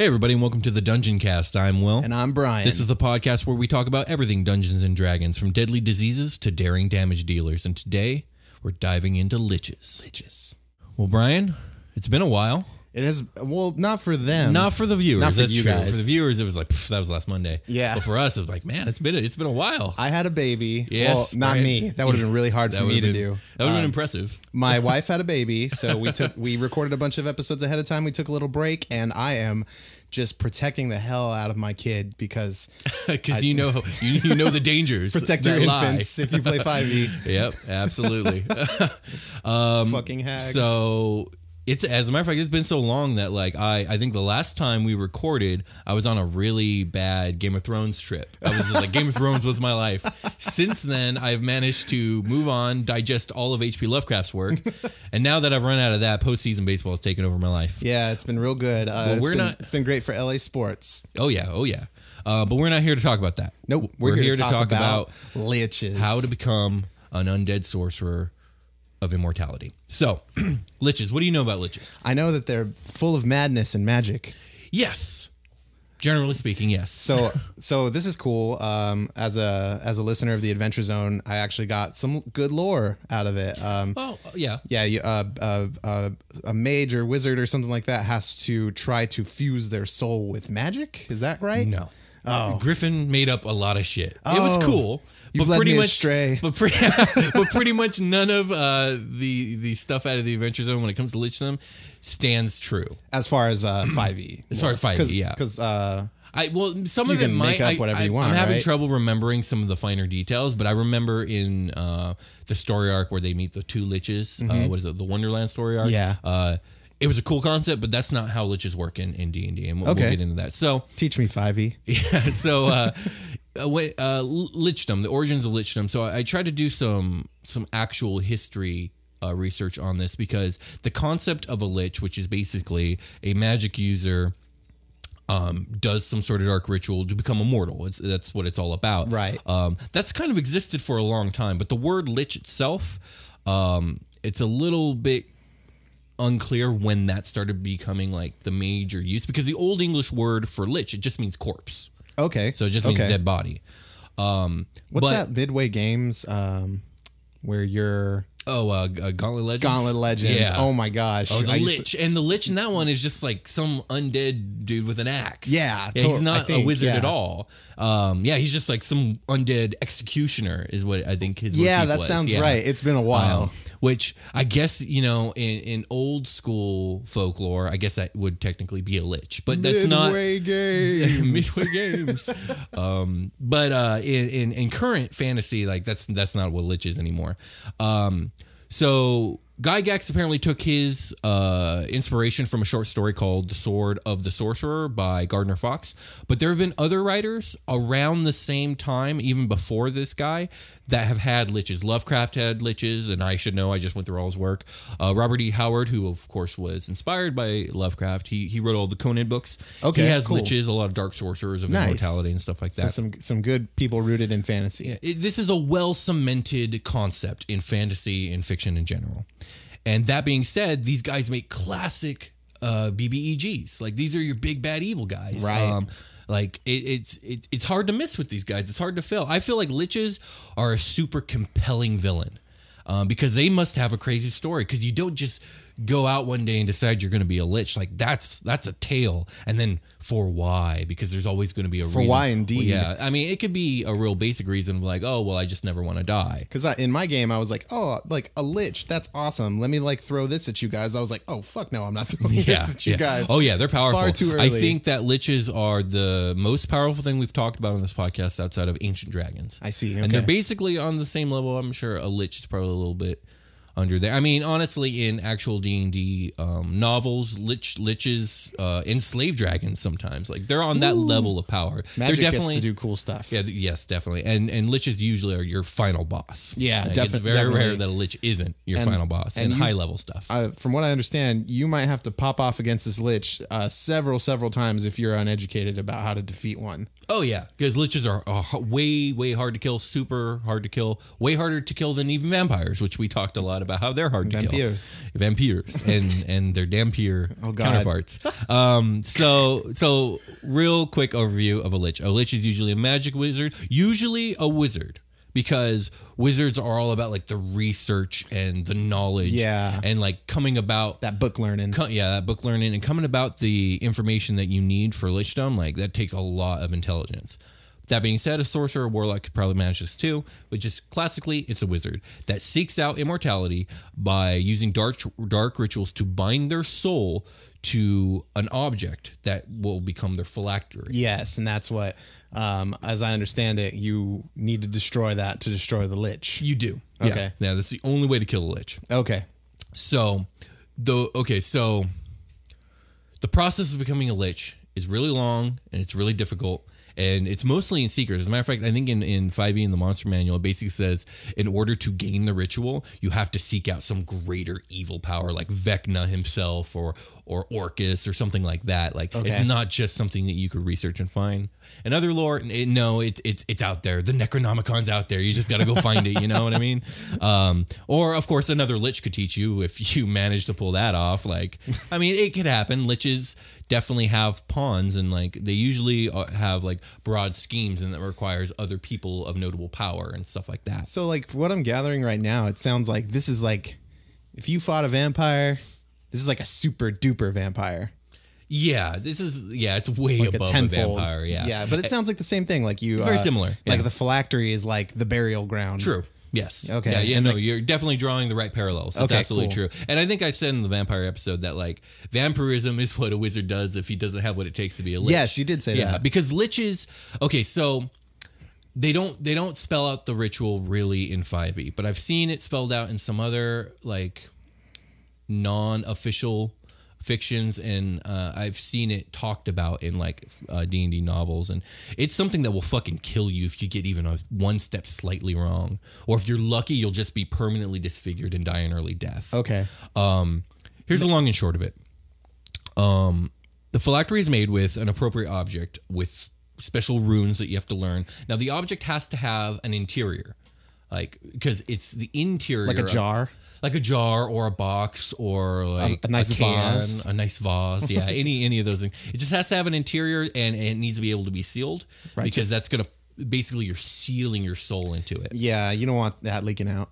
Hey everybody, and welcome to the Dungeoncast. I'm Will. And I'm Brian. This is the podcast where we talk about everything Dungeons & Dragons, from deadly diseases to daring damage dealers. And today, we're diving into Liches. Liches. Well, Brian, it's been a while. It has, well, not for them. Not for the viewers. Not for That's you true. guys. For the viewers, it was like, that was last Monday. Yeah. But for us, it was like, man, it's been a while. I had a baby. Yes, well, not Brian. me. That would have been really hard for me to do. That would have been impressive. My wife had a baby, so we recorded a bunch of episodes ahead of time. We took a little break, and I am just protecting the hell out of my kid because you know the dangers. Protect your that infants lie. if you play 5e. Yep, absolutely. Fucking hags. So it's, as a matter of fact, it's been so long that I think the last time we recorded, I was on a really bad Game of Thrones trip. I was just like, Game of Thrones was my life. Since then, I've managed to move on, digest all of H.P. Lovecraft's work, and now that I've run out of that, postseason baseball has taken over my life. Yeah, it's been real good. It's been great for LA sports. Oh yeah. But we're not here to talk about that. Nope, we're here to talk about Liches. how to become an undead sorcerer of immortality. So, Liches, what do you know about Liches? I know that they're full of madness and magic. Yes. Generally speaking, yes. So this is cool. As a listener of the Adventure Zone, I actually got some good lore out of it. Yeah. A mage or wizard or something like that has to try to fuse their soul with magic. Is that right? No. Oh. Griffin made up a lot of shit. It was cool. You've led me astray. But pretty much none of the stuff out of the Adventure Zone when it comes to Lichdom stands true. As far as 5e. As far as 5e, yeah. Because some of it might. Make up whatever you want. I'm having right? trouble remembering some of the finer details, but I remember in the story arc where they meet the two Liches. What is it? The Wonderland story arc. Yeah. It was a cool concept, but that's not how Liches work in D&D, and we'll get into that. So teach me 5e. Yeah. So Lichdom, the origins of Lichdom. So I tried to do some actual history research on this, because the concept of a lich, which is basically a magic user, does some sort of dark ritual to become immortal. That's what it's all about. Right. That's kind of existed for a long time, but the word lich itself, it's a little bit unclear when that started becoming like the major use, because the Old English word for lich, it just means corpse. Okay. So it just means dead body. What's that Midway Games where you're... Gauntlet Legends? Gauntlet Legends. Yeah. Oh my gosh. Oh, the Lich. And the Lich in that one is just like some undead dude with an axe. Yeah. He's not a wizard at all. He's just like some undead executioner is what I think his motif was. That sounds right. It's been a while. Which I guess, in old school folklore, I guess that would technically be a lich. But that's Midway Games. Midway Games. But in current fantasy, like that's not what lich is anymore. So Gygax apparently took his inspiration from a short story called The Sword of the Sorcerer by Gardner Fox. But there have been other writers around the same time, even before this guy, that have had liches. Lovecraft had liches, and I should know, I just went through all his work. Robert E. Howard, who of course was inspired by Lovecraft, he wrote all the Conan books. Okay, he has cool. liches, a lot of dark sorcerers of Nice. immortality and stuff like that. So some good people rooted in fantasy. Yeah, this is a well-cemented concept in fantasy and fiction in general. And that being said, these guys make classic BBEGs. Like, these are your big bad evil guys. Right. It's hard to miss with these guys. It's hard to fail. I feel like liches are a super compelling villain because they must have a crazy story. Because you don't just go out one day and decide you're going to be a lich. Like, that's a tale. And then for why? Because there's always going to be a reason. For why, indeed. Well, yeah. I mean, it could be a real basic reason, like, oh, well, I just never want to die. Because in my game, I was like, oh, like a lich, that's awesome. Let me throw this at you guys. I was like, oh, fuck no, I'm not throwing this at you guys. Oh, yeah, they're powerful. Far too early. I think that liches are the most powerful thing we've talked about on this podcast outside of ancient dragons. I see. Okay. And they're basically on the same level. I'm sure a lich is probably a little bit under there. I mean, honestly, in actual D&D novels, liches enslave dragons sometimes. Like, they're on that level of power. Magic they're definitely gets to do cool stuff. Yeah, yes, definitely. And liches usually are your final boss. Yeah, like, definitely. It's very rare that a lich isn't your final boss and high level stuff. From what I understand, you might have to pop off against this lich several times if you're uneducated about how to defeat one. Oh, yeah, because liches are way hard to kill, super hard to kill, way harder to kill than even vampires, which we talked a lot lot about how they're hard to Vampires. kill. Vampires and their dampier counterparts. So real quick overview of a lich. A lich is usually a magic wizard, usually a wizard. Because wizards are all about like the research and the knowledge, and like coming about that book learning, that book learning, and coming about the information that you need for Lichdom. Like that takes a lot of intelligence. That being said, a sorcerer or warlock could probably manage this too, but just classically, it's a wizard that seeks out immortality by using dark rituals to bind their soul to an object that will become their phylactery. Yes, and that's what, as I understand it, you need to destroy that to destroy the lich. You do. Okay. Yeah, that's the only way to kill a lich. Okay. So the process of becoming a lich is really long and it's really difficult. And it's mostly in secret. As a matter of fact, I think in 5e in the Monster Manual, it basically says in order to gain the ritual, you have to seek out some greater evil power like Vecna himself or Orcus or something like that. Like it's not just something that you could research and find. And other lore, it's out there. The Necronomicon's out there. You just got to go find it. You know what I mean? Or of course, another lich could teach you if you manage to pull that off. Like, I mean, it could happen. Liches definitely have pawns, and like they usually have like broad schemes, and that requires other people of notable power and stuff like that. So like what I'm gathering right now, it sounds like this is like if you fought a vampire, this is like a super duper vampire. Yeah, it's way like above a vampire. Yeah, but it sounds like the same thing. Like you, very similar. Like the phylactery is like the burial ground. True. Yes. Okay. Yeah. No, you're definitely drawing the right parallels. That's absolutely true. And I think I said in the vampire episode that like vampirism is what a wizard does if he doesn't have what it takes to be a lich. Yes, you did say that. Yeah, because liches. Okay, so they don't spell out the ritual really in 5e, but I've seen it spelled out in some other like non-official fictions, and I've seen it talked about in like D&D novels, and it's something that will fucking kill you if you get even one step slightly wrong, or if you're lucky you'll just be permanently disfigured and die an early death. Okay. Here's the long and short of it. The phylactery is made with an appropriate object with special runes that you have to learn. Now the object has to have an interior, like because it's the interior, like a jar. Like a jar or a box or like a nice vase. A nice vase. Yeah, any of those things. It just has to have an interior, and it needs to be able to be sealed, because that's going to basically you're sealing your soul into it. Yeah, you don't want that leaking out.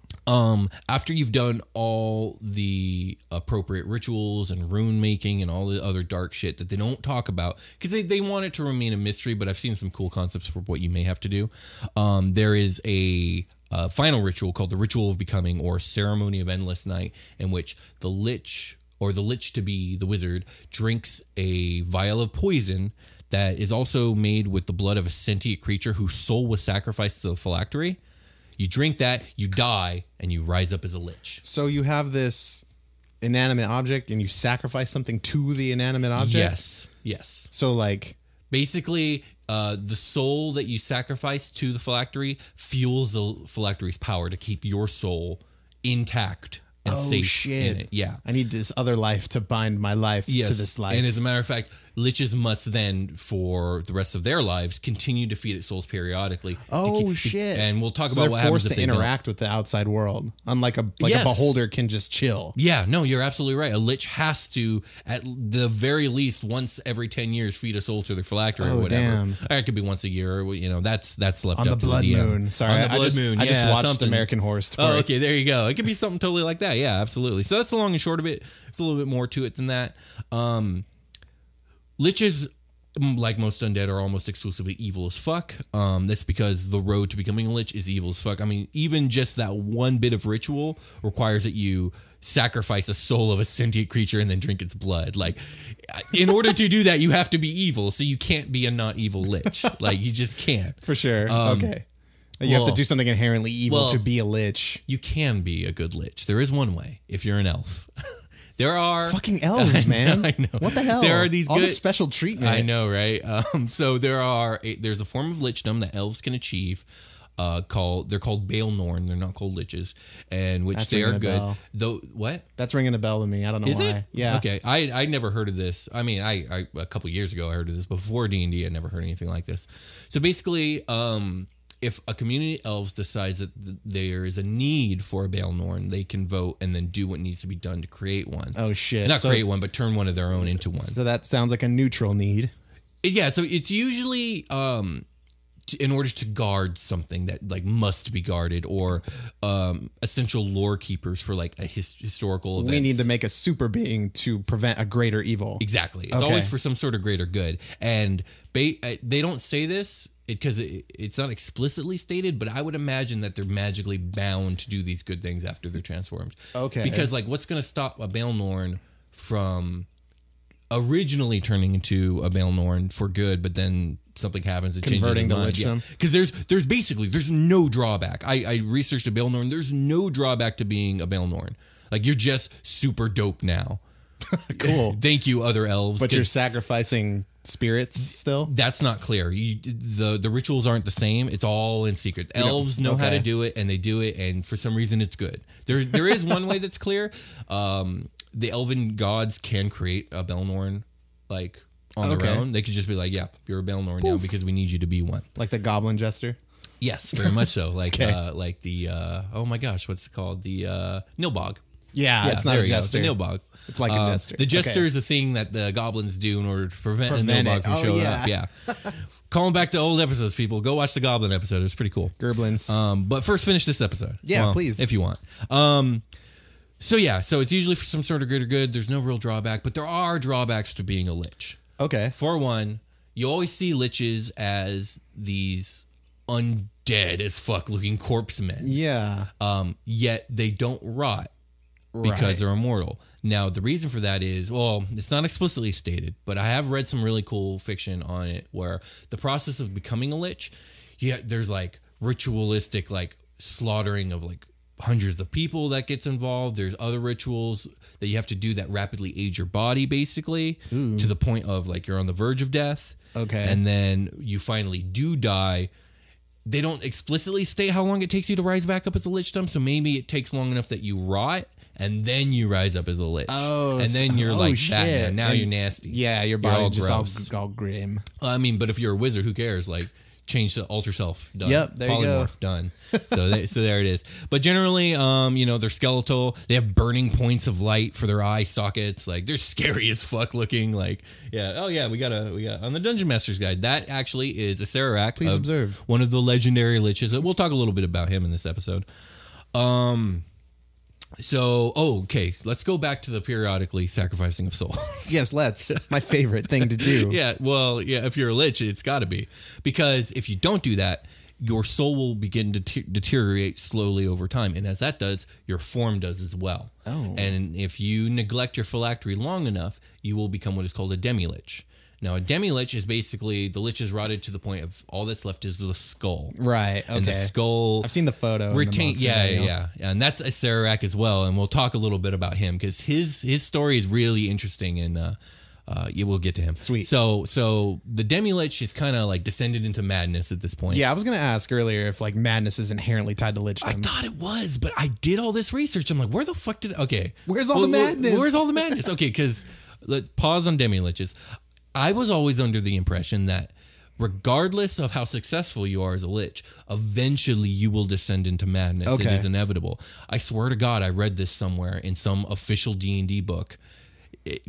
After you've done all the appropriate rituals and rune making and all the other dark shit that they don't talk about because they want it to remain a mystery, but I've seen some cool concepts for what you may have to do. There is a final ritual called the Ritual of Becoming, or Ceremony of Endless Night, in which the lich, or the lich to be the wizard, drinks a vial of poison that is also made with the blood of a sentient creature whose soul was sacrificed to the phylactery. You drink that, you die, and you rise up as a lich. So you have this inanimate object, and you sacrifice something to the inanimate object? Yes. So like... Basically, the soul that you sacrifice to the phylactery fuels the phylactery's power to keep your soul intact and safe in it. Yeah. I need this other life to bind my life to this life. And as a matter of fact, liches must then, for the rest of their lives, continue to feed its souls periodically. Shit. And we'll talk about what happens if they don't. They're forced to interact with the outside world, unlike a beholder can just chill. Yeah, no, you're absolutely right. A lich has to, at the very least, once every 10 years, feed a soul to their phylactery or whatever. Damn. Or it could be once a year. Or, that's left on up the blood to the DM. moon. Sorry, on the blood moon. I just watched something. American Horror Story. Oh, okay, there you go. It could be something totally like that. Yeah, absolutely. So that's the long and short of it. There's a little bit more to it than that. Liches, like most undead, are almost exclusively evil as fuck. That's because the road to becoming a lich is evil as fuck. I mean, even just that one bit of ritual requires that you sacrifice a soul of a sentient creature and then drink its blood. Like, in order to do that, you have to be evil. So you can't be a not evil lich. Like, you just can't. For sure. Okay. You have to do something inherently evil to be a lich. You can be a good lich. There is one way if you're an elf. There are fucking elves, man. I know. What the hell? There are these all this special treatment. I know, right? So there's a form of lichdom that elves can achieve. They're called Baelnorn. They're not called liches, and which That's they are ringing a good. bell. Though what? That's ringing a bell to me. I don't know Is why. it? Yeah. Okay. I never heard of this. I mean, I a couple years ago I heard of this. Before D&D, I never heard anything like this. So basically, if a community of elves decides that there is a need for a Baelnorn, they can vote and then do what needs to be done to create one. Oh shit! Not create one, but turn one of their own into one. So that sounds like a neutral need. Yeah, so it's usually in order to guard something that like must be guarded, or essential lore keepers for like a historical event. We need to make a super being to prevent a greater evil. Exactly. It's always for some sort of greater good. And they don't say this because it's not explicitly stated, but I would imagine that they're magically bound to do these good things after they're transformed. Okay. Because like, what's going to stop a Baelnorn from originally turning into a Baelnorn for good, but then something happens that converting changes to Lichdom? Because there's no drawback. I researched a Baelnorn. There's no drawback to being a Baelnorn. Like, you're just super dope now. Cool. Thank you, other elves. But you're sacrificing spirits still? That's not clear. The rituals aren't the same. It's all in secret. Elves know how to do it, and they do it, and for some reason it's good. There is one way that's clear. The elven gods can create a Baelnorn, like, on their own. They could just be like, yeah, you're a Baelnorn now because we need you to be one. Like the goblin jester? Yes, very much so. Like like the oh my gosh, what's it called? The Nilbog. Yeah, it's not a jester. It's a Nilbog. It's like a jester. The jester is a thing that the goblins do in order to prevent a Nilbog from showing up. Yeah. Calling back to old episodes, people. Go watch the goblin episode. It was pretty cool. Gerblins. But first finish this episode. Yeah, please. If you want. So it's usually for some sort of greater good. There's no real drawback, but there are drawbacks to being a lich. Okay. For one, you always see liches as these undead as fuck looking corpse men. Yeah. Yet they don't rot because they're immortal. Now, the reason for that is, well, it's not explicitly stated, but I have read some really cool fiction on it where the process of becoming a lich, there's like ritualistic like slaughtering of like hundreds of people that gets involved. There's other rituals that you have to do that rapidly age your body, basically, to the point of like you're on the verge of death. Okay. And then you finally do die. They don't explicitly state how long it takes you to rise back up as a lichdom, so maybe it takes long enough that you rot and then you rise up as a lich. Oh, and then you're like that. Now you're nasty. Yeah, your body just all grim. I mean, but if you're a wizard, who cares? Like, change to alter self. Done. Yep, there you go. Polymorph. Done. So there it is. But generally, they're skeletal. They have burning points of light for their eye sockets. Like, they're scary as fuck looking. Like, yeah. Oh yeah, we got on the Dungeon Master's Guide. That actually is a Sararak. Please observe. One of the legendary liches. We'll talk a little bit about him in this episode. Okay. Let's go back to the periodically sacrificing of souls. Yes, let's. My favorite thing to do. If you're a lich, it's got to be. Because if you don't do that, your soul will begin to deteriorate slowly over time. And as that does, your form does as well. Oh. And if you neglect your phylactery long enough, you will become what is called a Demi Lich. Now, a Demi Lich is basically the lich is rotted to the point of all that's left is the skull. Right. Okay. And the skull. I've seen the photo. Yeah. And that's a Sararak as well. And we'll talk a little bit about him because his story is really interesting. And we'll get to him. Sweet. So the Demi Lich is kind of like descended into madness at this point. Yeah, I was going to ask earlier if like madness is inherently tied to lichdom. I thought it was, but I did all this research. I'm like, where the fuck okay. Where's all the madness? Where's all the madness? Okay, because let's pause on Demi Liches. I was always under the impression that regardless of how successful you are as a lich, eventually you will descend into madness. Okay. It is inevitable. I swear to God, I read this somewhere in some official D&D book.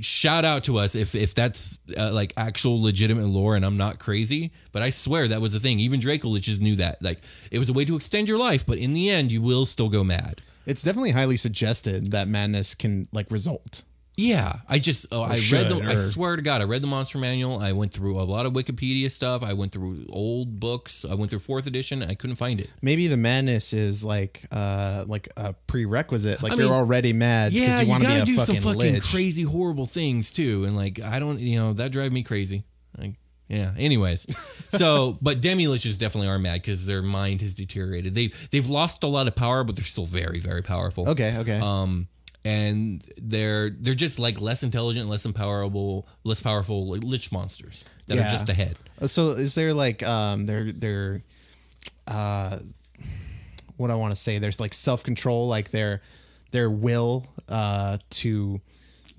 Shout out to us if that's like actual legitimate lore and I'm not crazy, but I swear that was a thing. Even Draco Liches knew that. Like, it was a way to extend your life, but in the end, you will still go mad. It's definitely highly suggested that madness can like result. Yeah, I swear to God, I read the monster manual. I went through a lot of Wikipedia stuff. I went through old books. I went through 4th edition. I couldn't find it. Maybe the madness is like a prerequisite. Like, you're already mad because you want to be a do some fucking fucking lich. crazy, horrible things too. And like, I don't, that drive me crazy. Like, yeah. Anyways, but Demi Liches definitely are mad because their mind has deteriorated. They've lost a lot of power, but they're still very, very powerful. Okay. And they're just like less intelligent, less powerful like lich monsters that are just ahead. So is there like they're what I want to say? There's like self-control, like their will to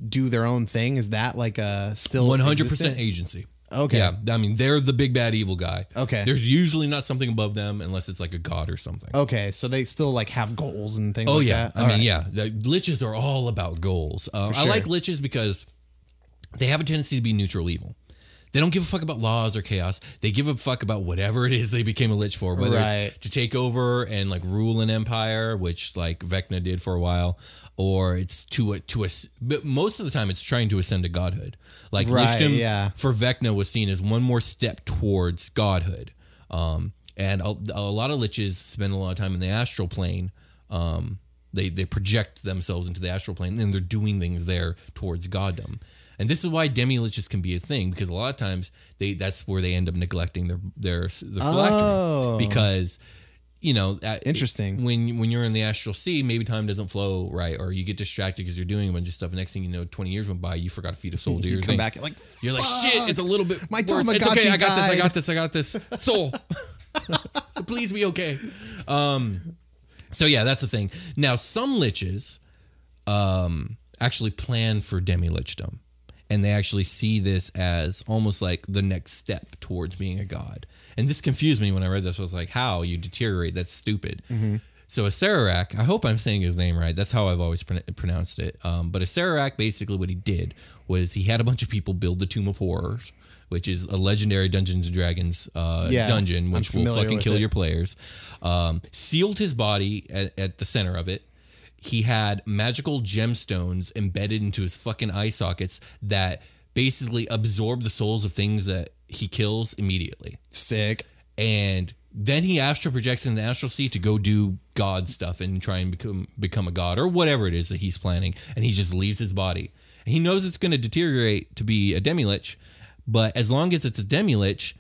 do their own thing. Is that like still 100% agency? Okay. Yeah, I mean, they're the big bad evil guy. Okay. There's usually not something above them unless it's like a god or something. Okay, so they still like have goals and things Oh, like yeah. that? I mean, yeah. The Liches are all about goals. I sure. like Liches because they have a tendency to be neutral evil. They don't give a fuck about laws or chaos. They give a fuck about whatever it is they became a lich for, whether it's to take over and like rule an empire, which like Vecna did for a while, or it's but most of the time it's trying to ascend to godhood. Like Lichdom for Vecna was seen as one more step towards godhood. And a lot of liches spend a lot of time in the astral plane. They project themselves into the astral plane and they're doing things there towards goddom. And this is why Demi Liches can be a thing, because a lot of times that's where they end up neglecting their phylactery, because interesting. When you're in the astral sea, maybe time doesn't flow right, or you get distracted because you're doing a bunch of stuff. And next thing you know, 20 years went by, you forgot to feed a soul to your come thing. Back you're like, shit, it's a little bit my worse. Tamagachi It's okay. I got died. this. Soul, please be okay. So yeah, that's the thing. Now some liches actually plan for Demi Lichdom. And they actually see this as almost like the next step towards being a god. And this confused me when I read this. I was like, how? You deteriorate. That's stupid. Mm-hmm. So a Sararak, I hope I'm saying his name right. That's how I've always pronounced it. But a Sararak, basically what he did was he had a bunch of people build the Tomb of Horrors, which is a legendary Dungeons & Dragons dungeon, which will fucking kill your players. Sealed his body at the center of it. He had magical gemstones embedded into his fucking eye sockets that basically absorb the souls of things that he kills immediately. Sick. And then he astral projects in the astral sea to go do god stuff and try and become a god or whatever it is that he's planning. And he just leaves his body. And he knows it's going to deteriorate to be a Demi-Lich, but as long as it's a Demi-Lich,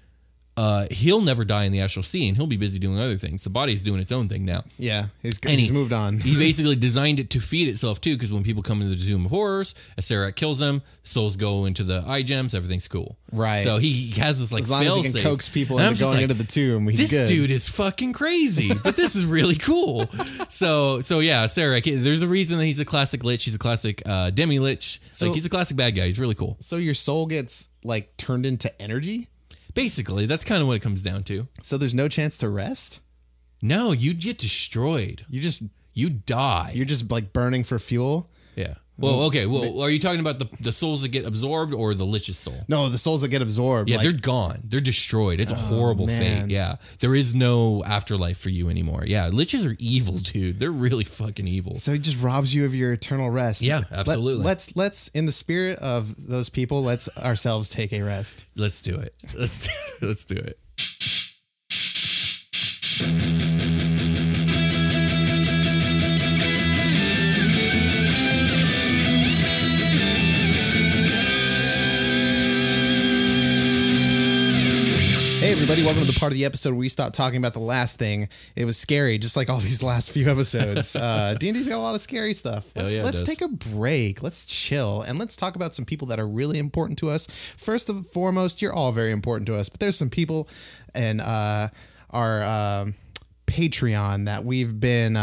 he'll never die in the astral sea, and he'll be busy doing other things. The body's doing its own thing now. Yeah, he's moved on. He basically designed it to feed itself too, because when people come into the Tomb of Horrors, a Sararak kills them, souls go into the eye gems, everything's cool. Right. So he has this like as long as he can coax people into going into the tomb, he's good. This dude is fucking crazy, but this is really cool. So yeah, Sararak. There's a reason that he's a classic lich. He's a classic Demi-Lich. Like he's a classic bad guy. He's really cool. So your soul gets like turned into energy. Basically, that's kind of what it comes down to. So there's no chance to rest? No, you get destroyed. You die. You're just like burning for fuel? Yeah. Well, okay. Well, are you talking about the souls that get absorbed or the Lich's soul? No, the souls that get absorbed. Yeah, they're gone. They're destroyed. It's a horrible fate. Yeah. There is no afterlife for you anymore. Yeah. Liches are evil, dude. They're really fucking evil. So he just robs you of your eternal rest. Yeah, absolutely. Let's in the spirit of those people, let's ourselves take a rest. Let's do it. Let's do it. Hey everybody, welcome to the part of the episode where we stopped talking about the last thing. It was scary, just like all these last few episodes. D&D's got a lot of scary stuff. Let's take a break. Let's chill. And let's talk about some people that are really important to us. First and foremost, you're all very important to us. But there's some people in our Patreon that we've been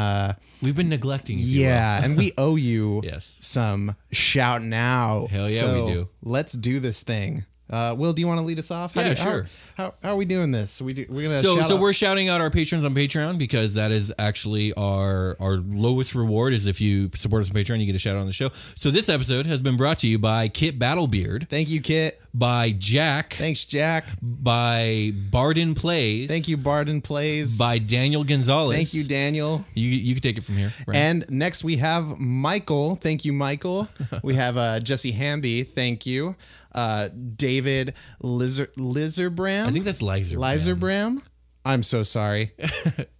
neglecting. Yeah, and we owe you yes. some shout now. Hell yeah, so we do. Let's do this thing. Will, do you want to lead us off? Sure. How are we doing this? We're gonna we're shouting out our patrons on Patreon because that is actually our lowest reward is if you support us on Patreon, you get a shout out on the show. So this episode has been brought to you by Kit Battlebeard. Thank you, Kit. By Jack. Thanks, Jack. By Barden Plays. Thank you, Barden Plays. By Daniel Gonzalez. Thank you, Daniel. You can take it from here. Right? And next we have Michael. Thank you, Michael. We have Jesse Hamby. Thank you. David Lizzerbram. I think that's Lizzerbram. I'm so sorry.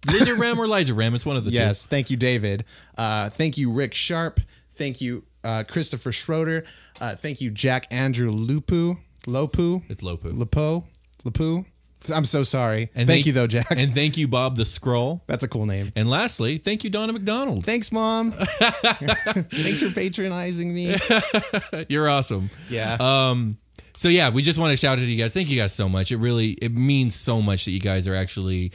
Lizzerbram or Lizzerbram. It's one of the two. Yes. Thank you, David. Thank you, Rick Sharp. Thank you, Christopher Schroeder. Thank you, Jack Andrew Lopu. It's Lopu. Lopu. I'm so sorry. And thank you, though, Jack. And thank you, Bob the Scroll. That's a cool name. And lastly, thank you, Donna McDonald. Thanks, Mom. Thanks for patronizing me. You're awesome. Yeah. So yeah, we just want to shout out to you guys. Thank you guys so much. It means so much that you guys are actually,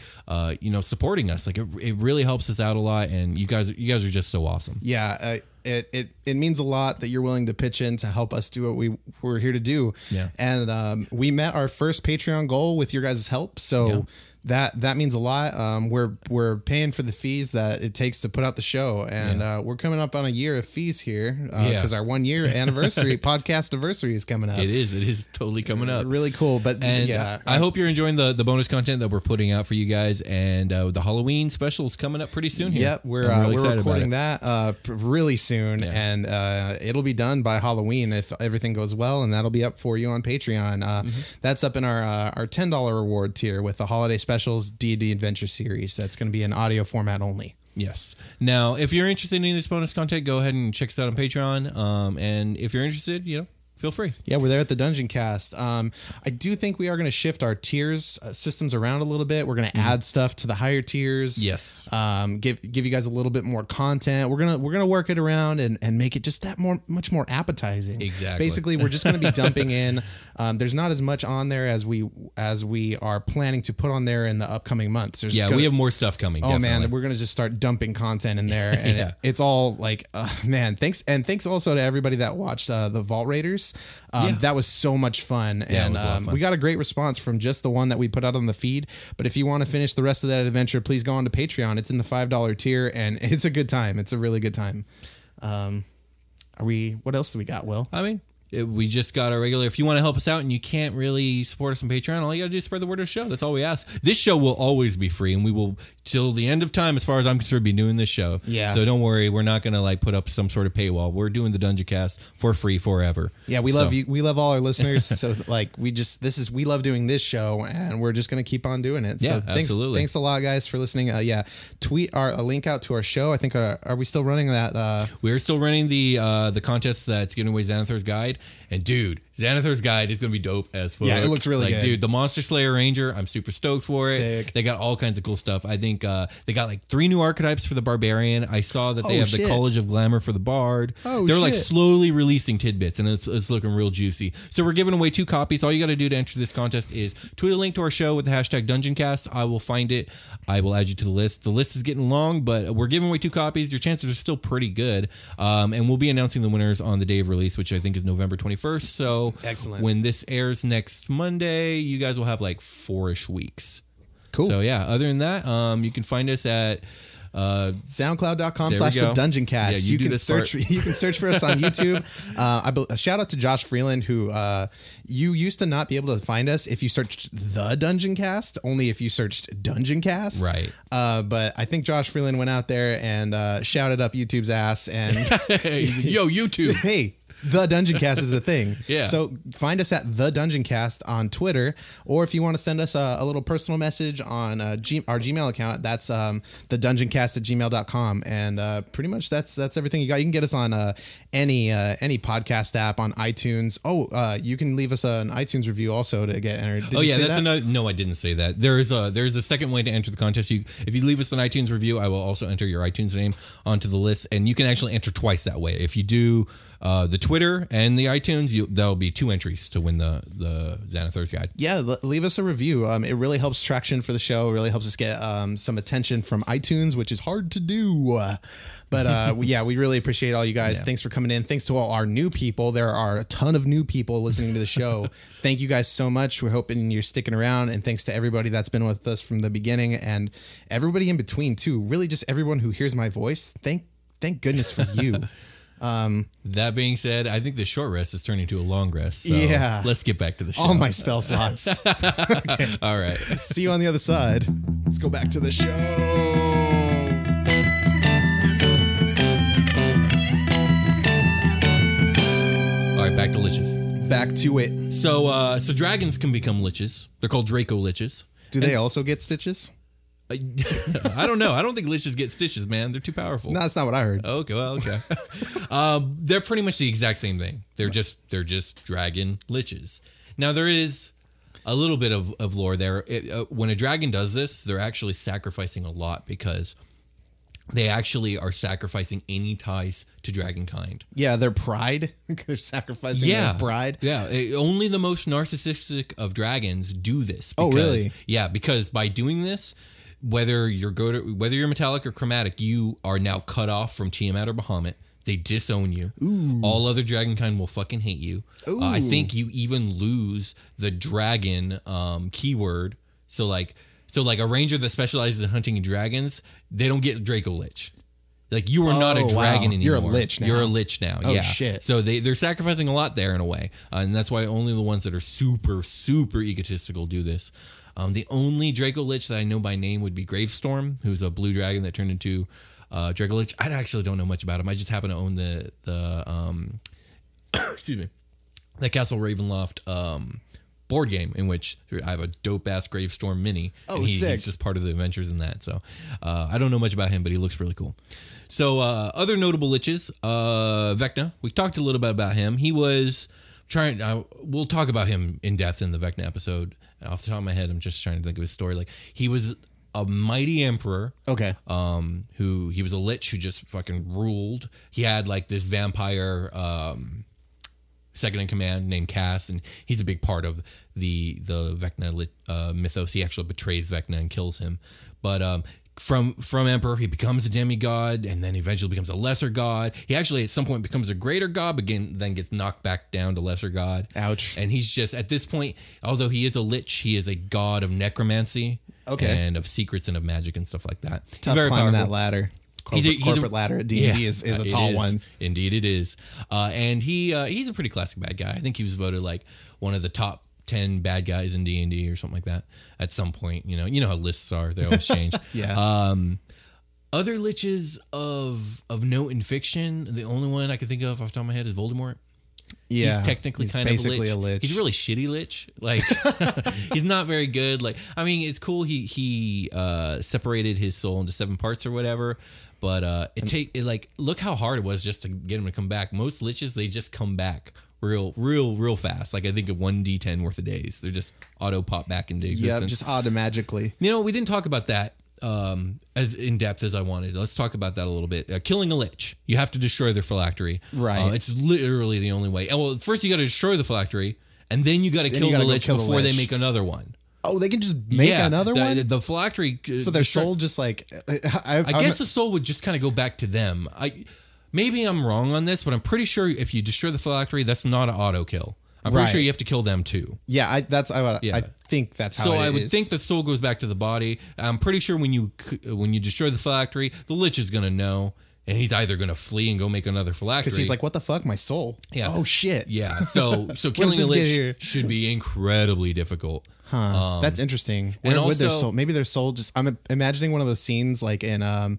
supporting us. Like it really helps us out a lot. And you guys are just so awesome. Yeah. it means a lot that you're willing to pitch in to help us do what we're here to do. Yeah. And we met our first Patreon goal with your guys' help. So that means a lot. We're paying for the fees that it takes to put out the show, and we're coming up on a year of fees here because our 1 year anniversary podcast anniversary is coming up. It is totally coming up. Really cool. But I hope you're enjoying the bonus content that we're putting out for you guys, and the Halloween special is coming up pretty soon here. Yep, we're recording that really soon, and it'll be done by Halloween if everything goes well, and that'll be up for you on Patreon. That's up in our $10 reward tier with the holiday specials D&D Adventure Series. That's going to be in audio format only. Yes. Now, if you're interested in any of this bonus content, go ahead and check us out on Patreon. And if you're interested, feel free. Yeah, we're there at the Dungeoncast. I do think we are going to shift our tiers systems around a little bit. We're going to add stuff to the higher tiers. Yes. Give you guys a little bit more content. We're gonna work it around and make it just much more appetizing. Exactly. Basically, we're just going to be dumping in. There's not as much on there as we are planning to put on there in the upcoming months. We have more stuff coming. Oh definitely. Man, we're going to just start dumping content in there, and it's all like, man. Thanks also to everybody that watched the Vault Raiders. That was so much fun. Yeah, and it was a lot of fun. We got a great response from just the one that we put out on the feed. But if you want to finish the rest of that adventure, please go on to Patreon. It's in the $5 tier, and it's a good time. It's a really good time. What else do we got, Will? I mean, we just got our regular. If you want to help us out and you can't really support us on Patreon, all you got to do is spread the word of the show. That's all we ask. This show will always be free, and we will, till the end of time, as far as I'm concerned, be doing this show. Yeah. So don't worry, we're not going to put up some sort of paywall. We're doing the Dungeoncast for free forever. Yeah, we love you. We love all our listeners. So we love doing this show, and we're just going to keep on doing it. So absolutely. Thanks a lot, guys, for listening. Tweet a link out to our show. I think are we still running that? We're still running the contest that's giving away Xanathar's Guide, and dude, Xanathar's Guide is going to be dope as fuck. Yeah, it looks really good. Dude, the Monster Slayer Ranger, I'm super stoked for it. Sick. They got all kinds of cool stuff. I think they got 3 new archetypes for the Barbarian. I saw that they have the College of Glamour for the Bard. They're slowly releasing tidbits, and it's looking real juicy. So we're giving away 2 copies. All you got to do to enter this contest is tweet a link to our show with the hashtag Dungeoncast. I will find it. I will add you to the list. The list is getting long, but we're giving away 2 copies. Your chances are still pretty good. And we'll be announcing the winners on the day of release, which I think is November 21st. So excellent. When this airs next Monday, you guys will have 4-ish weeks. Cool. So yeah, other than that, you can find us at SoundCloud.com/TheDungeonCast. Yeah, you can search for us on YouTube. Shout out to Josh Freeland, who you used to not be able to find us if you searched The Dungeoncast, only if you searched Dungeoncast. Right. But I think Josh Freeland went out there and shouted up YouTube's ass and yo, YouTube. Hey, The Dungeoncast is the thing. Yeah. So find us at The Dungeoncast on Twitter, or if you want to send us a little personal message on our Gmail account, that's thedungeoncast@gmail.com. And pretty much that's everything you got. You can get us on any podcast app, on iTunes. You can leave us an iTunes review also to get entered. That's another. No, I didn't say that. There's a second way to enter the contest. If you leave us an iTunes review, I will also enter your iTunes name onto the list, and you can actually enter twice that way. If you do the Twitter and the iTunes, there'll be 2 entries to win the Xanathar's Guide. Yeah, leave us a review. It really helps traction for the show. It really helps us get some attention from iTunes, which is hard to do. But we really appreciate all you guys. Yeah. Thanks for coming in. Thanks to all our new people. There are a ton of new people listening to the show. Thank you guys so much. We're hoping you're sticking around. And thanks to everybody that's been with us from the beginning and everybody in between too. Really just everyone who hears my voice. Thank goodness for you. That being said, I think the short rest is turning to a long rest. So yeah. Let's get back to the show. All my spell slots. Okay. All right. See you on the other side. Let's go back to the show. All right, back to Liches. Back to it. So dragons can become Liches. They're called Draco Liches. Do they also get stitches? I don't know. I don't think Liches get stitches, man. They're too powerful. No, that's not what I heard. Okay, well, okay. They're pretty much the exact same thing. They're just dragon Liches. Now there is a little bit of lore there. When a dragon does this, they're actually sacrificing a lot because they actually are sacrificing any ties to dragonkind. Yeah, their pride. They're sacrificing their pride. Yeah, only the most narcissistic of dragons do this. Because, really? Yeah, because by doing this, whether you're metallic or chromatic, you are now cut off from Tiamat or Bahamut. They disown you. Ooh. All other dragon kind will fucking hate you. I think you even lose the dragon keyword. So like a ranger that specializes in hunting dragons, they don't get Draco Lich. Like you are not a dragon anymore. You're a lich now. You're a lich now. Oh, yeah. shit. So they're sacrificing a lot there in a way, and that's why only the ones that are super super egotistical do this. The only Draco Lich that I know by name would be Gravestorm, who's a blue dragon that turned into Draco Lich. I actually don't know much about him. I just happen to own the excuse me, the Castle Ravenloft board game in which I have a dope ass Gravestorm mini. Oh, and sick. He's just part of the adventures in that. So I don't know much about him, but he looks really cool. So other notable liches, Vecna. We talked a little bit about him. He was trying. We'll talk about him in depth in the Vecna episode. Off the top of my head, I'm just trying to think of his story. Like he was a mighty emperor. Okay. Who he was a lich who just fucking ruled. He had like this vampire second in command named Cass, and he's a big part of the Vecna mythos. He actually betrays Vecna and kills him. But from emperor, he becomes a demigod, and then eventually becomes a lesser god. He actually at some point becomes a greater god, but then gets knocked back down to lesser god. Ouch. And he's just at this point, although he is a lich, he is a god of necromancy. Okay. And of secrets and of magic and stuff like that. It's tough climbing that ladder. Corporate ladder at D&D is a tall one. Indeed it is. And he's a pretty classic bad guy. I think he was voted like one of the top 10 bad guys in D&D or something like that at some point. You know how lists are. They always change. Yeah. Other liches of note in fiction, the only one I can think of off the top of my head is Voldemort. Yeah, he's technically kind of a lich. He's a really shitty lich. Like he's not very good. Like I mean, it's cool. He separated his soul into 7 parts or whatever. But look how hard it was just to get him to come back. Most liches, they just come back real fast. Like I think of 1d10 worth of days. They're just auto pop back into existence. Yeah, just automagically. We didn't talk about that as in depth as I wanted. Let's talk about that a little bit. Killing a lich, you have to destroy their phylactery. Right. It's literally the only way. And well, first you got to destroy the phylactery, and then you got to kill the lich before they make another one. Oh, they can just make another one? The phylactery. So their soul just like... I guess the soul would just kind of go back to them. Maybe I'm wrong on this, but I'm pretty sure if you destroy the phylactery, that's not an auto kill. I'm pretty sure you have to kill them too. Yeah, I think that's how it is. So I would think the soul goes back to the body. I'm pretty sure when you destroy the phylactery, the lich is going to know, and he's either going to flee and go make another phylactery. Because he's like, what the fuck, my soul? Yeah. Oh, shit. Yeah, so killing a lich should be incredibly difficult. Huh. That's interesting. And with their also, soul, maybe their soul just... I'm imagining one of those scenes like in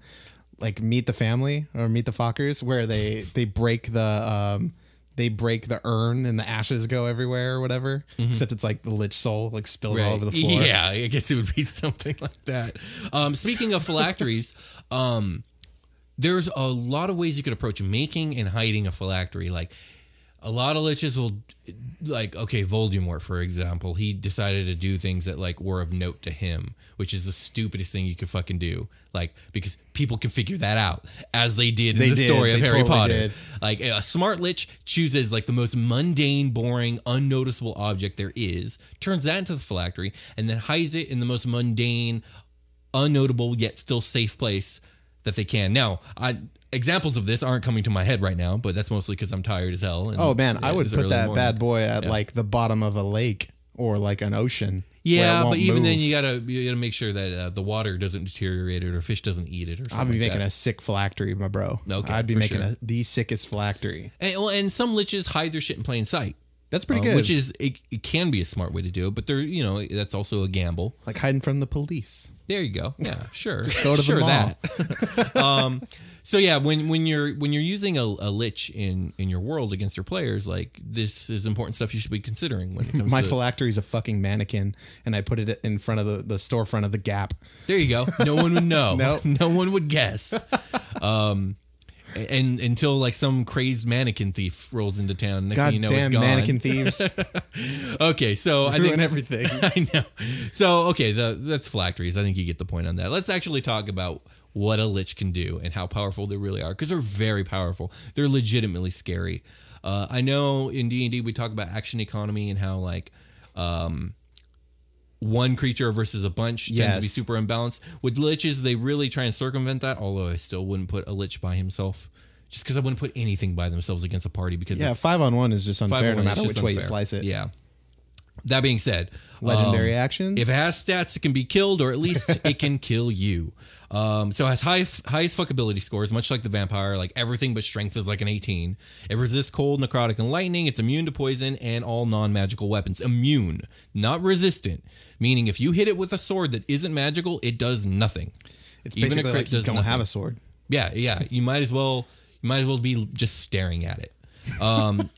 like Meet the Family or Meet the Fockers where they break the... They break the urn and the ashes go everywhere or whatever. Mm-hmm. Except it's like the lich soul like spills all over the floor. Yeah, I guess it would be something like that. Speaking of phylacteries, there's a lot of ways you could approach making and hiding a phylactery. Like a lot of liches will, like, okay, Voldemort, for example, he decided to do things that like were of note to him, which is the stupidest thing you could fucking do. Like, because people can figure that out, as they did in the story of Harry Potter. Like, a smart lich chooses like the most mundane, boring, unnoticeable object there is, turns that into the phylactery, and then hides it in the most mundane, unnotable, yet still safe place that they can. Now, examples of this aren't coming to my head right now, but that's mostly because I'm tired as hell. And, oh, man, I would put that bad boy at like the bottom of a lake or like an ocean. Yeah, but even then you gotta make sure that the water doesn't deteriorate it or fish doesn't eat it or something. I'd be making a sick phylactery, my bro. Okay, I'd be making the sickest phylactery. And some liches hide their shit in plain sight. That's pretty good. Which is it can be a smart way to do it, but that's also a gamble. Like hiding from the police. There you go. Yeah, sure. Just go to the mall. That. So yeah, when you're using a lich in your world against your players, like this is important stuff you should be considering when it comes My to... phylactery is a fucking mannequin, and I put it in front of the storefront of the Gap. There you go. No one would know. Nope. No one would guess. And until like some crazed mannequin thief rolls into town, next thing you know, it's gone. Mannequin thieves. Okay, so I think everything. I know. So okay, that's phylacteries. I think you get the point on that. Let's actually talk about what a lich can do and how powerful they really are, because they're very powerful. They're legitimately scary. I know in D&D we talk about action economy and how like one creature versus a bunch tends to be super unbalanced. With liches, they really try and circumvent that, although I still wouldn't put a lich by himself just because I wouldn't put anything by themselves against a party because 5-on-1 is just unfair no matter which way you slice it. Yeah. That being said, legendary actions. If it has stats, it can be killed, or at least it can kill you. So it has highest fuckability scores, much like the vampire. Like everything but strength is like an 18. It resists cold, necrotic, and lightning. It's immune to poison and all non-magical weapons. Immune, not resistant. Meaning, if you hit it with a sword that isn't magical, it does nothing. It's basically like you don't have a sword. Yeah. You might as well be just staring at it.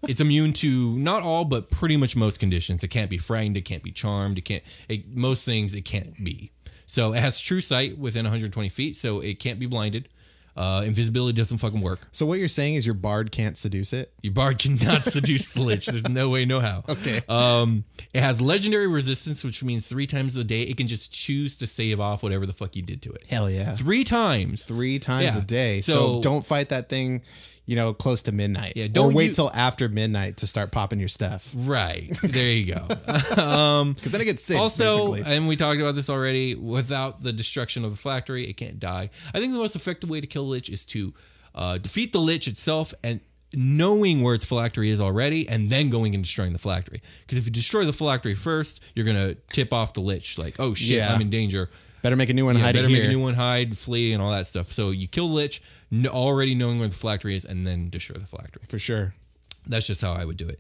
It's immune to not all, but pretty much most conditions. It can't be frightened. It can't be charmed. Most things it can't be. So it has true sight within 120 feet, so it can't be blinded. Invisibility doesn't fucking work. So what you're saying is your bard can't seduce it? Your bard cannot seduce the Lich. There's no way, no how. Okay. It has legendary resistance, which means 3 times a day it can just choose to save off whatever the fuck you did to it. Hell yeah. 3 times. 3 times a day. So don't fight that thing, close to midnight. Yeah, or wait till after midnight to start popping your stuff. Right. There you go. Because then it gets 6, also, basically. and we talked about this already, without the destruction of the phylactery, it can't die. I think the most effective way to kill Lich is to defeat the Lich itself and knowing where its phylactery is already and then going and destroying the phylactery. Because if you destroy the phylactery first, you're going to tip off the Lich. Like, oh shit, I'm in danger. Better make a new one, hide it here. Better make a new one, hide, flee, and all that stuff. So you kill the Lich, already knowing where the phylactery is, and then destroy the phylactery. For sure. That's just how I would do it.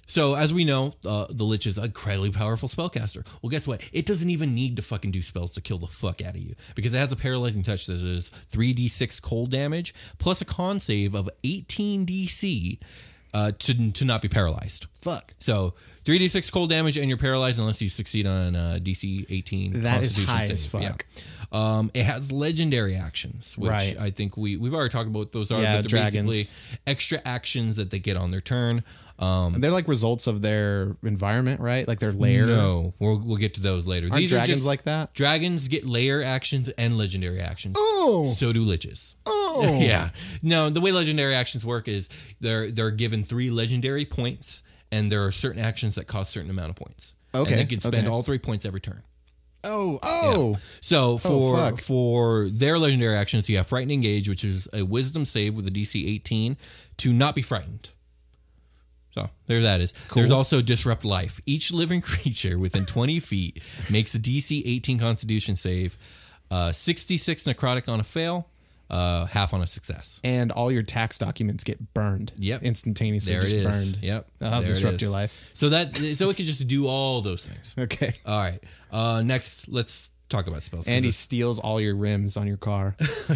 So as we know, the Lich is an incredibly powerful spellcaster. Well, guess what? It doesn't even need to fucking do spells to kill the fuck out of you because it has a paralyzing touch that is 3d6 cold damage plus a con save of 18 DC to not be paralyzed. Fuck. So 3d6 cold damage and you're paralyzed unless you succeed on DC 18. That is high as fuck. Yeah. It has legendary actions, which I think we've already talked about. Those are but they're dragons. basically extra actions that they get on their turn. They're like results of their environment, right? Like their lair. No, we'll get to those later. Aren't dragons just like that? Dragons get lair actions and legendary actions. Oh, so do liches. Oh, yeah. No, the way legendary actions work is they're given 3 legendary points, and there are certain actions that cost a certain amount of points. Okay, and they can spend all 3 points every turn. Oh. Yeah. So for their legendary actions, you have Frighten Engage, which is a Wisdom save with a DC 18 to not be frightened. So there that is. Cool. There's also Disrupt Life. Each living creature within 20 feet makes a DC 18 Constitution save, 66 necrotic on a fail, half on a success. And all your tax documents get burned. Yep. Instantaneously there just it is. burned. Yep. That'll disrupt your life. So it can just do all those things. Okay. All right. Next, let's talk about spells. And he steals all your rims on your car.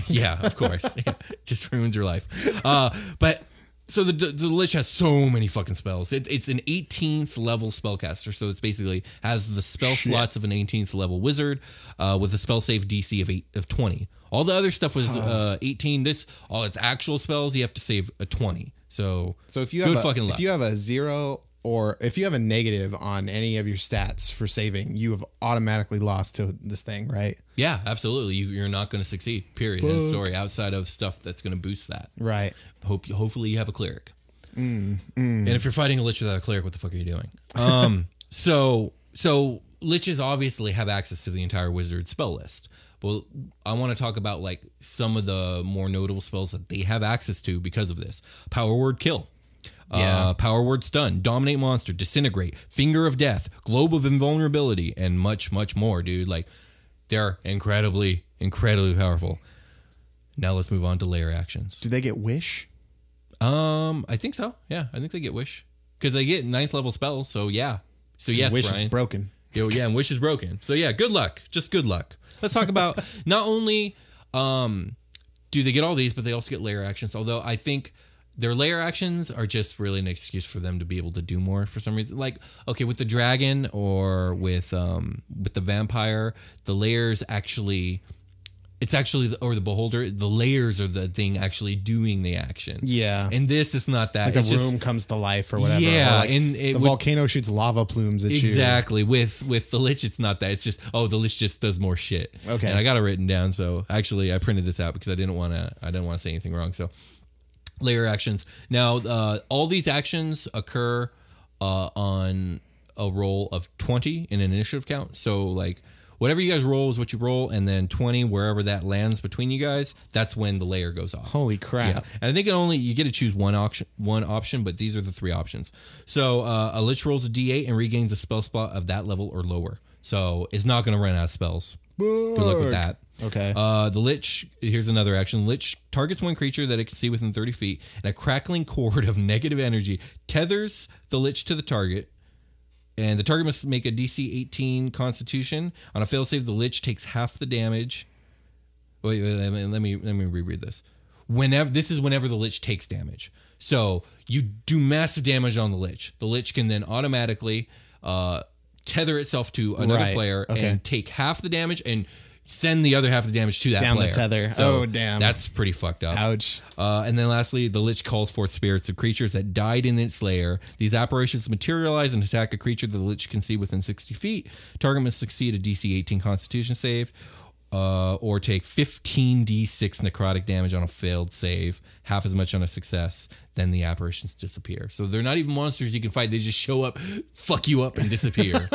Yeah, of course. Yeah, just ruins your life. But so the Lich has so many fucking spells. It's an 18th level spellcaster, so it's basically has the spell slots of an 18th level wizard with a spell save DC of 20. All the other stuff was 18. All its actual spells you have to save a 20. So if you have a 0 or if you have a negative on any of your stats for saving, you have automatically lost to this thing, right? Yeah, absolutely. You're not going to succeed, period. End story, outside of stuff that's going to boost that. Right. Hopefully you have a cleric. And if you're fighting a Lich without a cleric, what the fuck are you doing? So Liches obviously have access to the entire wizard spell list. Well, I want to talk about like some of the more notable spells that they have access to because of this. Power Word Kill. Power Word Stun, Dominate Monster, Disintegrate, Finger of Death, Globe of Invulnerability, and much, much more, dude. Like, they're incredibly, incredibly powerful. Now let's move on to lair actions. Do they get Wish? I think so. Yeah, I think they get Wish. Because they get 9th level spells, so yeah. So yes, Wish Brian. is broken. Yeah, and Wish is broken. So yeah, good luck. Just good luck. Let's talk about not only do they get all these, but they also get lair actions. Although I think their lair actions are just really an excuse for them to be able to do more for some reason. Like, okay, with the dragon or with the vampire, the lairs actually, or the beholder, the layers are the thing actually doing the action. Yeah. And this is not that. Like a room comes to life or whatever. Yeah. Or like the volcano shoots lava plumes at you. Exactly. With the Lich, it's not that. It's just, the Lich just does more shit. Okay. And I got it written down. So actually I printed this out because I didn't want to say anything wrong. So layer actions. Now, all these actions occur on a roll of 20 in an initiative count. So like whatever you guys roll is what you roll, and then 20 wherever that lands between you guys. That's when the layer goes off. Holy crap! Yeah. And I think you get to choose one option, but these are the 3 options. So a Lich rolls a D8 and regains a spell spot of that level or lower. So it's not going to run out of spells. Good luck with that. Okay. The Lich, here's another action. Lich targets one creature that it can see within 30 feet, and a crackling cord of negative energy tethers the Lich to the target, and the target must make a DC 18 Constitution. On a fail save, the Lich takes half the damage. Wait, let me reread this. Whenever the Lich takes damage. So you do massive damage on the Lich. The Lich can then automatically tether itself to another player and take half the damage and send the other half of the damage to that down player. The tether. So damn. That's pretty fucked up. Ouch. And then lastly, the Lich calls forth spirits of creatures that died in its lair. These apparitions materialize and attack a creature that the Lich can see within 60 feet. Target must succeed a DC 18 Constitution save, or take 15d6 necrotic damage on a failed save, half as much on a success. Then the apparitions disappear. So they're not even monsters you can fight. They just show up, fuck you up, and disappear.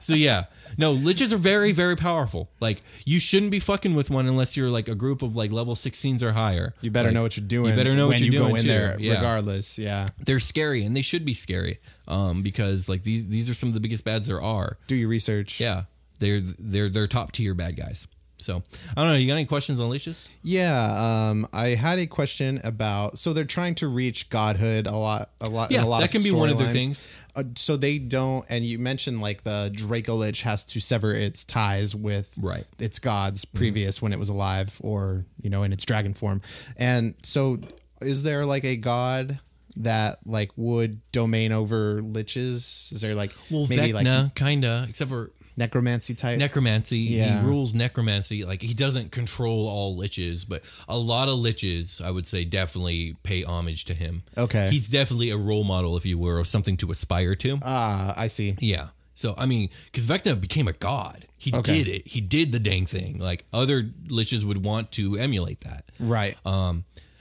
So yeah, no, Liches are very, very powerful. Like, you shouldn't be fucking with one unless you're like a group of like level 16s or higher. You better know what you're doing. You better know what you're doing go in too. there, Yeah. regardless. Yeah, they're scary, and they should be scary. Because like these are some of the biggest bads there are. Do your research. Yeah, they're top tier bad guys. So I don't know. You got any questions on Liches? Yeah, I had a question about. So they're trying to reach godhood a lot. Yeah, in a lot that can be one of their things. So they don't. And you mentioned like the Draco Lich has to sever its ties with its gods previous when it was alive, or in its dragon form. And so, is there like a god that like would domain over Liches? Is there like maybe Vecna, kinda, except for necromancy type? Necromancy. Yeah. He rules necromancy. Like, he doesn't control all Liches, but a lot of Liches, I would say, definitely pay homage to him. Okay. He's definitely a role model, if you were, or something to aspire to. I see. Yeah. So, I mean, because Vecna became a god. He did it. He did the dang thing. Like, other Liches would want to emulate that. Right.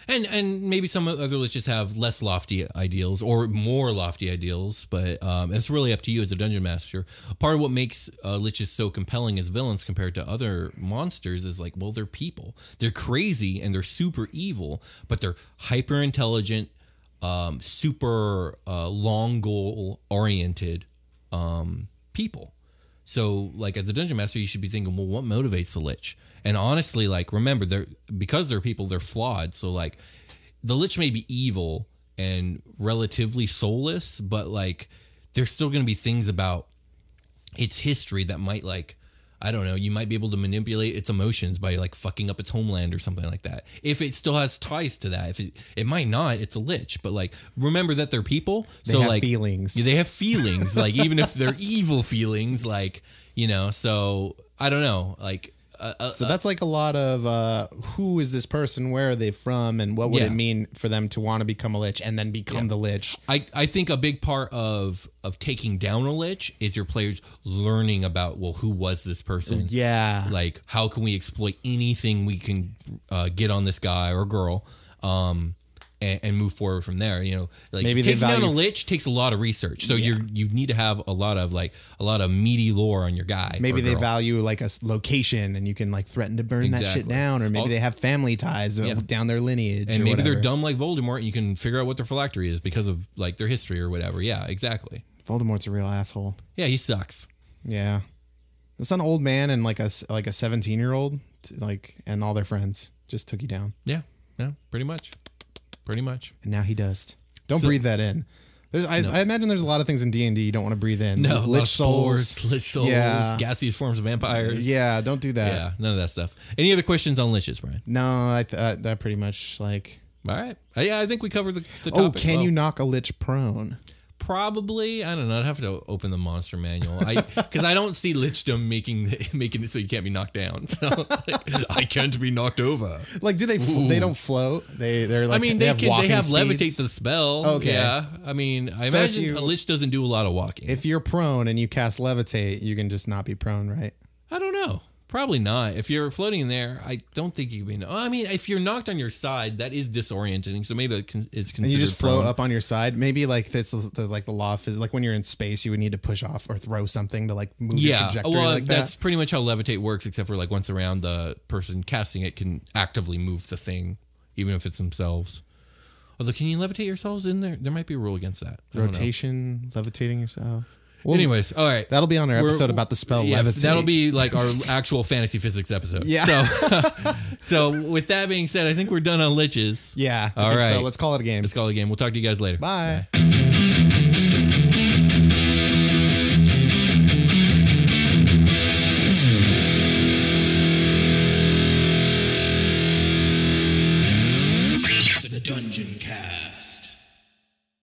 And maybe some other Liches have less lofty ideals or more lofty ideals, but it's really up to you as a dungeon master. Part of what makes Liches so compelling as villains compared to other monsters is like, well, they're people. They're crazy and they're super evil, but they're hyper intelligent, super long goal oriented people. So, like, as a dungeon master, you should be thinking, well, what motivates the Lich? And honestly, like, remember, because they're people, they're flawed. So, like, the Lich may be evil and relatively soulless, but, like, there's still going to be things about its history that might, like, I don't know, you might be able to manipulate its emotions by, like, fucking up its homeland or something like that. If it still has ties to that. If it might not, it's a Lich. But, like, remember that they're people. They have feelings. Yeah, they have feelings. Like, even if they're evil feelings, like, so I don't know. Like, so that's like a lot of who is this person, where are they from, and what would it mean for them to want to become a Lich and then become the Lich. I think a big part of taking down a Lich is your players learning about, well, who was this person? Yeah. Like, how can we exploit anything we can get on this guy or girl, and move forward from there. Like, maybe taking down a Lich takes a lot of research. So you need to have a lot of meaty lore on your guy. Maybe they value like a location, and you can like threaten to burn that shit down, or maybe they have family ties down their lineage, and maybe they're dumb like Voldemort. And you can figure out what their phylactery is because of like their history or whatever. Yeah, exactly. Voldemort's a real asshole. Yeah, he sucks. Yeah, it's an old man and like a 17-year-old, like, and all their friends just took you down. Yeah, pretty much. And now he does. Don't breathe that in. I imagine there's a lot of things in D&D you don't want to breathe in. No, Lich souls, gaseous forms of vampires. Yeah, don't do that. Yeah, none of that stuff. Any other questions on Liches, Brian? No, that pretty much like. All right. Yeah, I think we covered the topic. Oh, can you knock a Lich prone? Probably. I don't know. I'd have to open the monster manual. Because I don't see Lichdom making it so you can't be knocked down. So I can't be knocked over. Like, do they? They don't float. They're like. I mean, they have speeds. levitate the spell. Okay. Yeah. I mean, I imagine a Lich doesn't do a lot of walking. If you're prone and you cast levitate, you can just not be prone, right? I don't know. Probably not. If you're floating in there, I don't think you can be. I mean, if you're knocked on your side, that is disorienting. So maybe that is considered. And you just float up on your side. Maybe like that's like the law of physics. Like when you're in space, you would need to push off or throw something to like move your trajectory. Well, like that's pretty much how levitate works. Except for like once around, the person casting it can actively move the thing, even if it's themselves. Although, can you levitate yourselves in there? There might be a rule against that. Rotation, levitating yourself. Well, anyways, all right. That'll be on our episode about the spell levitate. That'll be like our actual fantasy physics episode. Yeah. So with that being said, I think we're done on Liches. Yeah. All right. So let's call it a game. We'll talk to you guys later. Bye. The Dungeoncast.